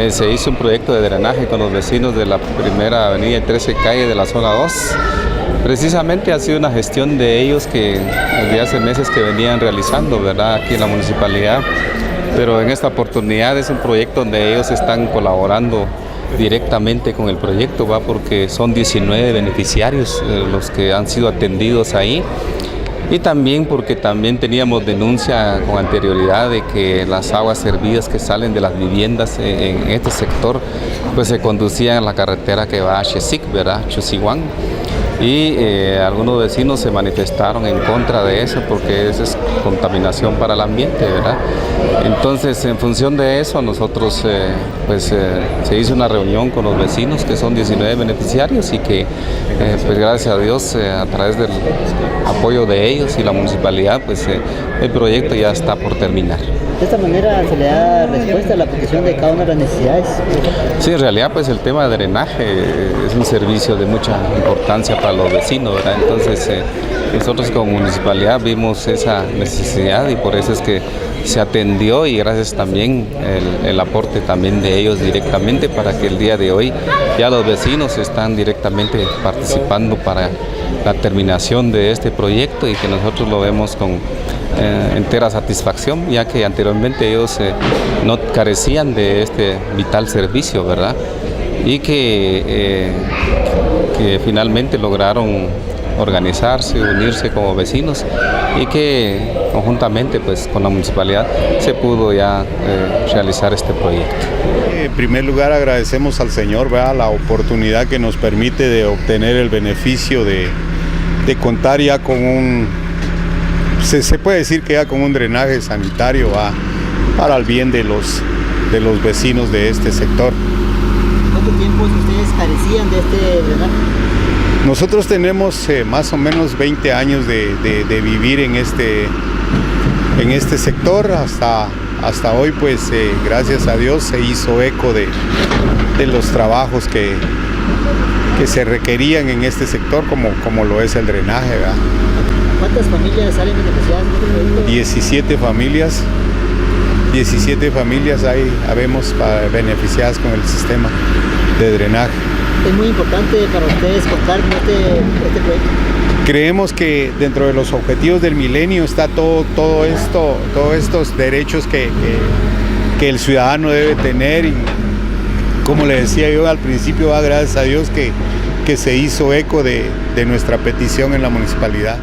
Se hizo un proyecto de drenaje con los vecinos de la primera avenida y 13 calle de la zona 2. Precisamente ha sido una gestión de ellos que desde hace meses que venían realizando, ¿verdad?, aquí en la municipalidad. Pero en esta oportunidad es un proyecto donde ellos están colaborando directamente con el proyecto, ¿va?, porque son 19 beneficiarios los que han sido atendidos ahí. Y también porque también teníamos denuncia con anterioridad de que las aguas servidas que salen de las viviendas en este sector pues se conducían a la carretera que va a Xesic, ¿verdad?, Chosihuán. Y algunos vecinos se manifestaron en contra de eso porque eso es contaminación para el ambiente, ¿verdad? Entonces, en función de eso, nosotros se hizo una reunión con los vecinos, que son 19 beneficiarios, y que pues gracias a Dios, a través del apoyo de ellos y la municipalidad, pues el proyecto ya está por terminar. De esta manera se le da respuesta a la petición de cada una de las necesidades. Sí, en realidad pues el tema de drenaje es un servicio de mucha importancia para los vecinos, ¿verdad? Entonces nosotros como municipalidad vimos esa necesidad y por eso es que se atendió, y gracias también el aporte también de ellos directamente para que el día de hoy ya los vecinos están directamente participando para la terminación de este proyecto, y que nosotros lo vemos con entera satisfacción, ya que anteriormente ellos no carecían de este vital servicio, ¿verdad? Y que finalmente lograron organizarse, unirse como vecinos, y que conjuntamente pues con la municipalidad se pudo ya realizar este proyecto. En primer lugar agradecemos al Señor, ¿verdad?, la oportunidad que nos permite de obtener el beneficio de contar ya con un, se puede decir que ya con un drenaje sanitario para el bien de los vecinos de este sector. ¿Cuánto tiempo ustedes carecían de este drenaje? Nosotros tenemos más o menos 20 años de vivir en este sector. Hasta hoy, pues gracias a Dios se hizo eco de los trabajos que se requerían en este sector, como lo es el drenaje, ¿verdad? ¿Cuántas familias salen beneficiadas de este proyecto? 17 familias habemos beneficiadas con el sistema de drenaje. Es muy importante para ustedes contar con este proyecto. Creemos que dentro de los objetivos del milenio está todos estos derechos que el ciudadano debe tener, y como le decía yo al principio, gracias a Dios que se hizo eco de nuestra petición en la municipalidad.